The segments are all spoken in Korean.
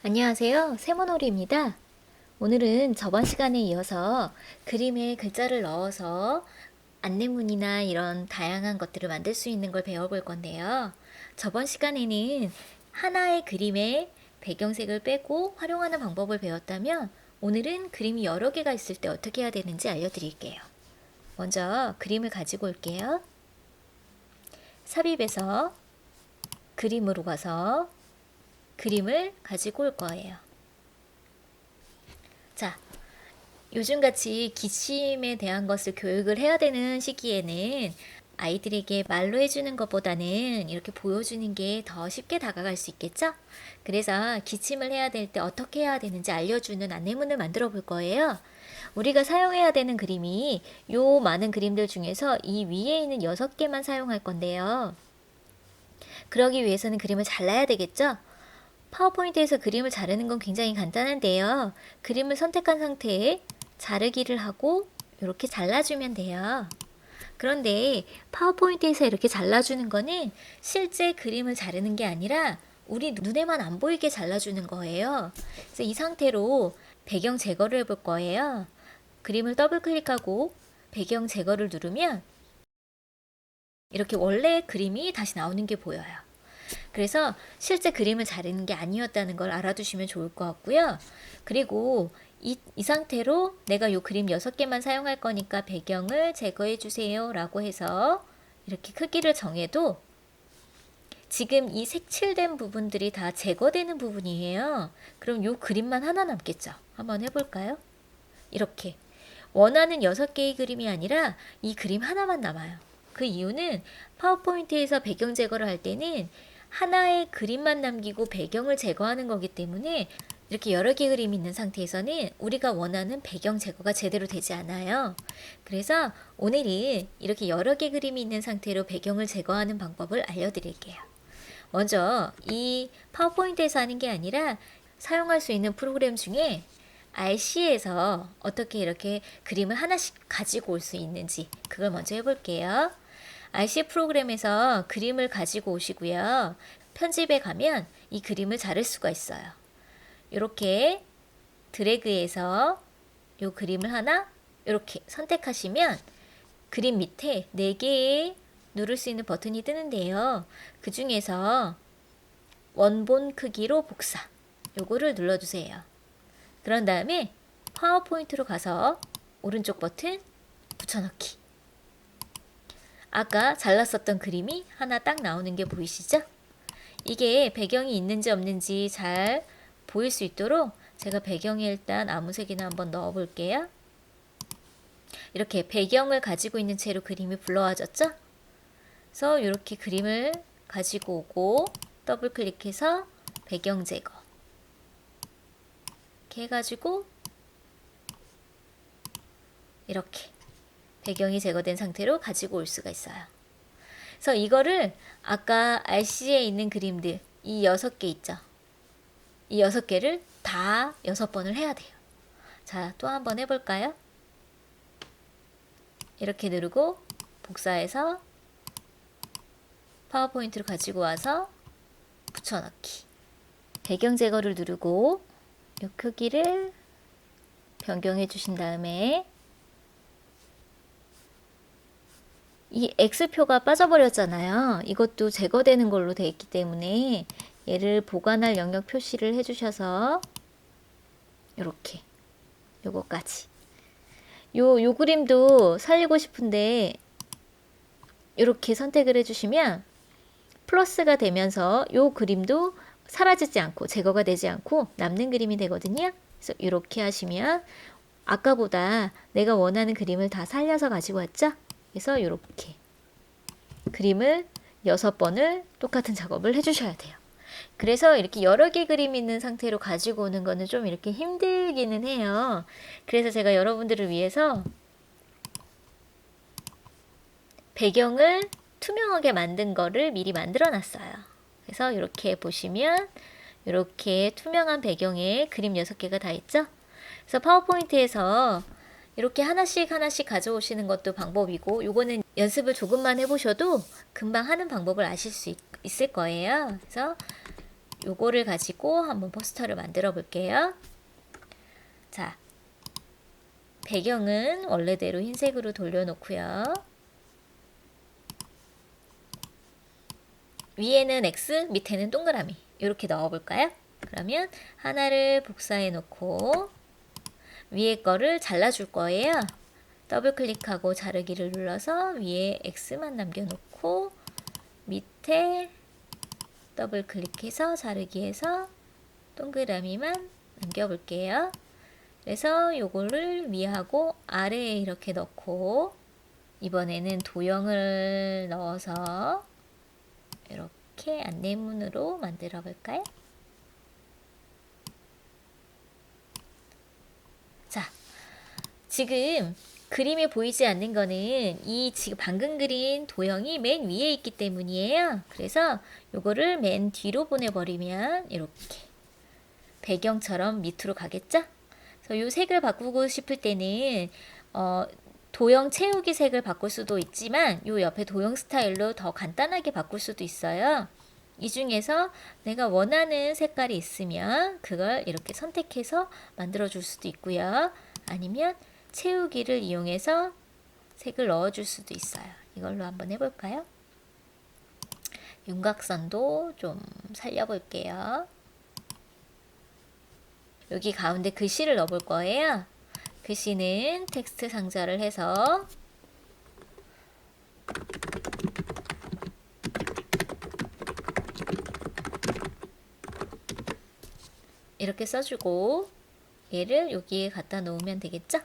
안녕하세요. 세모놀이입니다. 오늘은 저번 시간에 이어서 그림에 글자를 넣어서 안내문이나 이런 다양한 것들을 만들 수 있는 걸 배워볼 건데요. 저번 시간에는 하나의 그림에 배경색을 빼고 활용하는 방법을 배웠다면 오늘은 그림이 여러 개가 있을 때 어떻게 해야 되는지 알려드릴게요. 먼저 그림을 가지고 올게요. 삽입에서 그림으로 가서 그림을 가지고 올 거예요. 자, 요즘같이 기침에 대한 것을 교육을 해야 되는 시기에는 아이들에게 말로 해주는 것보다는 이렇게 보여주는 게 더 쉽게 다가갈 수 있겠죠? 그래서 기침을 해야 될 때 어떻게 해야 되는지 알려주는 안내문을 만들어 볼 거예요. 우리가 사용해야 되는 그림이 요 많은 그림들 중에서 이 위에 있는 6개만 사용할 건데요. 그러기 위해서는 그림을 잘라야 되겠죠? 파워포인트에서 그림을 자르는 건 굉장히 간단한데요. 그림을 선택한 상태에 자르기를 하고 이렇게 잘라주면 돼요. 그런데 파워포인트에서 이렇게 잘라주는 거는 실제 그림을 자르는 게 아니라 우리 눈에만 안 보이게 잘라주는 거예요. 그래서 이 상태로 배경 제거를 해볼 거예요. 그림을 더블 클릭하고 배경 제거를 누르면 이렇게 원래 그림이 다시 나오는 게 보여요. 그래서 실제 그림을 자르는 게 아니었다는 걸 알아두시면 좋을 것 같고요. 그리고 이 상태로 내가 이 그림 6개만 사용할 거니까 배경을 제거해 주세요 라고 해서 이렇게 크기를 정해도 지금 이 색칠된 부분들이 다 제거되는 부분이에요. 그럼 이 그림만 하나 남겠죠. 한번 해볼까요? 이렇게 원하는 6개의 그림이 아니라 이 그림 하나만 남아요. 그 이유는 파워포인트에서 배경 제거를 할 때는 하나의 그림만 남기고 배경을 제거하는 거기 때문에 이렇게 여러 개 그림이 있는 상태에서는 우리가 원하는 배경 제거가 제대로 되지 않아요. 그래서 오늘은 이렇게 여러 개 그림이 있는 상태로 배경을 제거하는 방법을 알려드릴게요. 먼저 이 파워포인트에서 하는 게 아니라 사용할 수 있는 프로그램 중에 RC에서 어떻게 이렇게 그림을 하나씩 가지고 올 수 있는지 그걸 먼저 해볼게요. RC 프로그램에서 그림을 가지고 오시고요. 편집에 가면 이 그림을 자를 수가 있어요. 이렇게 드래그해서 이 그림을 하나 이렇게 선택하시면 그림 밑에 4개의 누를 수 있는 버튼이 뜨는데요. 그 중에서 원본 크기로 복사 요거를 눌러주세요. 그런 다음에 파워포인트로 가서 오른쪽 버튼 붙여넣기. 아까 잘랐었던 그림이 하나 딱 나오는 게 보이시죠? 이게 배경이 있는지 없는지 잘 보일 수 있도록 제가 배경에 일단 아무 색이나 한번 넣어 볼게요. 이렇게 배경을 가지고 있는 채로 그림이 불러와졌죠? 그래서 이렇게 그림을 가지고 오고 더블 클릭해서 배경 제거 이렇게 해가지고 이렇게 배경이 제거된 상태로 가지고 올 수가 있어요. 그래서 이거를 아까 RC에 있는 그림들 이 6개 있죠. 이 6개를 다 6번을 해야 돼요. 자, 또 한번 해볼까요? 이렇게 누르고 복사해서 파워포인트로 가지고 와서 붙여넣기. 배경 제거를 누르고 이 크기를 변경해 주신 다음에 이 X표가 빠져버렸잖아요. 이것도 제거되는 걸로 되어 있기 때문에 얘를 보관할 영역 표시를 해주셔서 이렇게 요거까지 요 그림도 살리고 싶은데 이렇게 선택을 해주시면 플러스가 되면서 요 그림도 사라지지 않고 제거가 되지 않고 남는 그림이 되거든요. 그래서 이렇게 하시면 아까보다 내가 원하는 그림을 다 살려서 가지고 왔죠. 그래서 이렇게 그림을 6번을 똑같은 작업을 해주셔야 돼요. 그래서 이렇게 여러 개 그림이 있는 상태로 가지고 오는 거는 좀 이렇게 힘들기는 해요. 그래서 제가 여러분들을 위해서 배경을 투명하게 만든 거를 미리 만들어 놨어요. 그래서 이렇게 보시면 이렇게 투명한 배경에 그림 6개가 다 있죠? 그래서 파워포인트에서 이렇게 하나씩 가져오시는 것도 방법이고 요거는 연습을 조금만 해보셔도 금방 하는 방법을 아실 수 있을 거예요. 그래서 요거를 가지고 한번 포스터를 만들어 볼게요. 자, 배경은 원래대로 흰색으로 돌려놓고요. 위에는 X, 밑에는 동그라미 이렇게 넣어볼까요? 그러면 하나를 복사해 놓고 위에 거를 잘라줄 거예요. 더블 클릭하고 자르기를 눌러서 위에 X만 남겨놓고 밑에 더블 클릭해서 자르기해서 동그라미만 남겨볼게요. 그래서 요거를 위하고 아래에 이렇게 넣고 이번에는 도형을 넣어서 이렇게 안내문으로 만들어 볼까요? 자, 지금 그림에 보이지 않는 거는 이 지금 방금 그린 도형이 맨 위에 있기 때문이에요. 그래서 요거를 맨 뒤로 보내버리면 이렇게 배경처럼 밑으로 가겠죠? 그래서 요 색을 바꾸고 싶을 때는 도형 채우기 색을 바꿀 수도 있지만 요 옆에 도형 스타일로 더 간단하게 바꿀 수도 있어요. 이 중에서 내가 원하는 색깔이 있으면 그걸 이렇게 선택해서 만들어 줄 수도 있고요. 아니면 채우기를 이용해서 색을 넣어 줄 수도 있어요. 이걸로 한번 해볼까요? 윤곽선도 좀 살려볼게요. 여기 가운데 글씨를 넣어볼 거예요. 글씨는 텍스트 상자를 해서 이렇게 써주고 얘를 여기에 갖다 놓으면 되겠죠?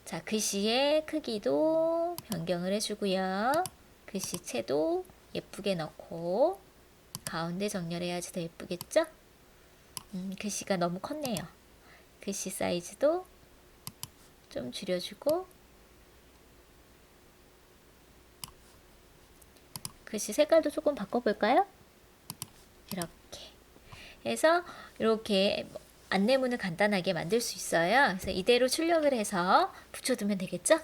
자, 글씨의 크기도 변경을 해주고요. 글씨체도 예쁘게 넣고 가운데 정렬해야지 더 예쁘겠죠? 글씨가 너무 컸네요. 글씨 사이즈도 좀 줄여주고 글씨 색깔도 조금 바꿔볼까요? 이렇게 해서 이렇게 안내문을 간단하게 만들 수 있어요. 그래서 이대로 출력을 해서 붙여두면 되겠죠?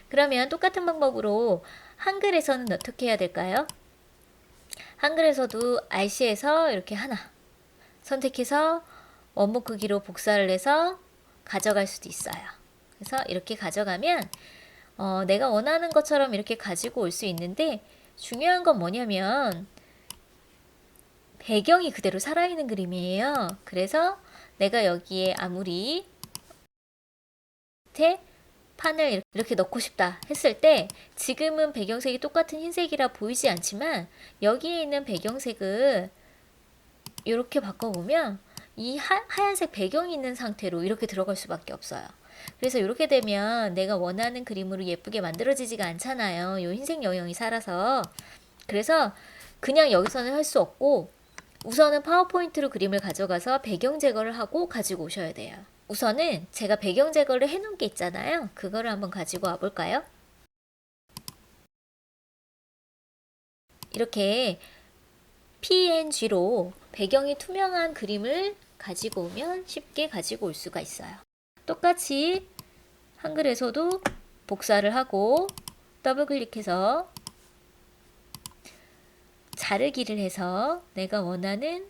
그러면 똑같은 방법으로 한글에서는 어떻게 해야 될까요? 한글에서도 RC에서 이렇게 하나 선택해서 원목 크기로 복사를 해서 가져갈 수도 있어요. 그래서 이렇게 가져가면 내가 원하는 것처럼 이렇게 가지고 올 수 있는데 중요한 건 뭐냐면 배경이 그대로 살아있는 그림이에요. 그래서 내가 여기에 아무리 밑에 판을 이렇게 넣고 싶다 했을 때 지금은 배경색이 똑같은 흰색이라 보이지 않지만 여기에 있는 배경색을 이렇게 바꿔보면 이 하얀색 배경이 있는 상태로 이렇게 들어갈 수밖에 없어요. 그래서 이렇게 되면 내가 원하는 그림으로 예쁘게 만들어지지가 않잖아요. 이 흰색 영역이 살아서. 그래서 그냥 여기서는 할 수 없고 우선은 파워포인트로 그림을 가져가서 배경 제거를 하고 가지고 오셔야 돼요. 우선은 제가 배경 제거를 해놓은 게 있잖아요. 그거를 한번 가지고 와볼까요? 이렇게 PNG로 배경이 투명한 그림을 가지고 오면 쉽게 가지고 올 수가 있어요. 똑같이 한글에서도 복사를 하고 더블 클릭해서 자르기를 해서 내가 원하는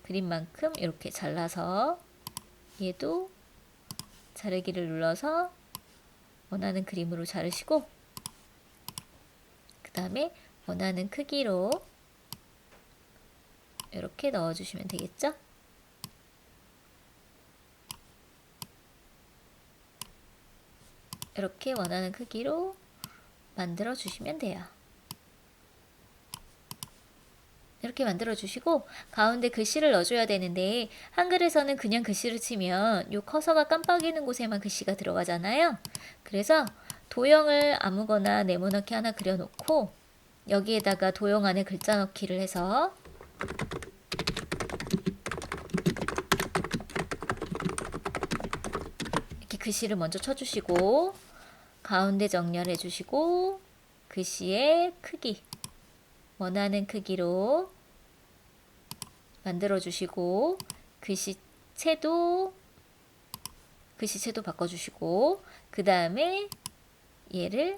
그림만큼 이렇게 잘라서 얘도 자르기를 눌러서 원하는 그림으로 자르시고 그 다음에 원하는 크기로 이렇게 넣어주시면 되겠죠? 이렇게 원하는 크기로 만들어 주시면 돼요. 이렇게 만들어 주시고 가운데 글씨를 넣어줘야 되는데 한글에서는 그냥 글씨를 치면 이 커서가 깜빡이는 곳에만 글씨가 들어가잖아요. 그래서 도형을 아무거나 네모나게 하나 그려놓고 여기에다가 도형 안에 글자 넣기를 해서 이렇게 글씨를 먼저 쳐주시고 가운데 정렬해 주시고 글씨의 크기 원하는 크기로 만들어 주시고 글씨체도 바꿔주시고 그 다음에 얘를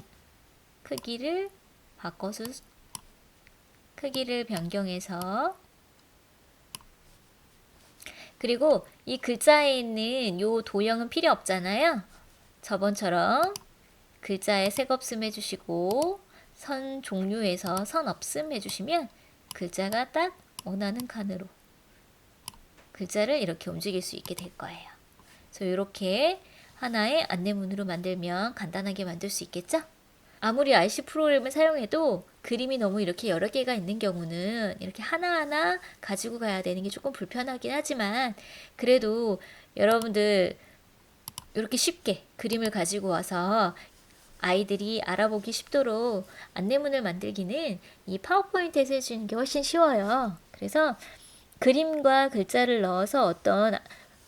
크기를 바꿔서 크기를 변경해서 그리고 이 글자에 있는 요 도형은 필요 없잖아요. 저번처럼 글자에 색 없음 해주시고 선 종류에서 선 없음 해주시면 글자가 딱 원하는 칸으로 글자를 이렇게 움직일 수 있게 될 거예요. 그래서 이렇게 하나의 안내문으로 만들면 간단하게 만들 수 있겠죠? 아무리 RC 프로그램을 사용해도 그림이 너무 이렇게 여러 개가 있는 경우는 이렇게 하나하나 가지고 가야 되는 게 조금 불편하긴 하지만 그래도 여러분들 이렇게 쉽게 그림을 가지고 와서 아이들이 알아보기 쉽도록 안내문을 만들기는 이 파워포인트에서 해주는 게 훨씬 쉬워요. 그래서 그림과 글자를 넣어서 어떤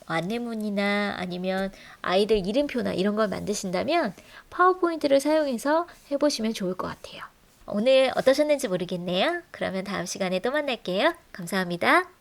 안내문이나 아니면 아이들 이름표나 이런 걸 만드신다면 파워포인트를 사용해서 해보시면 좋을 것 같아요. 오늘 어떠셨는지 모르겠네요. 그러면 다음 시간에 또 만날게요. 감사합니다.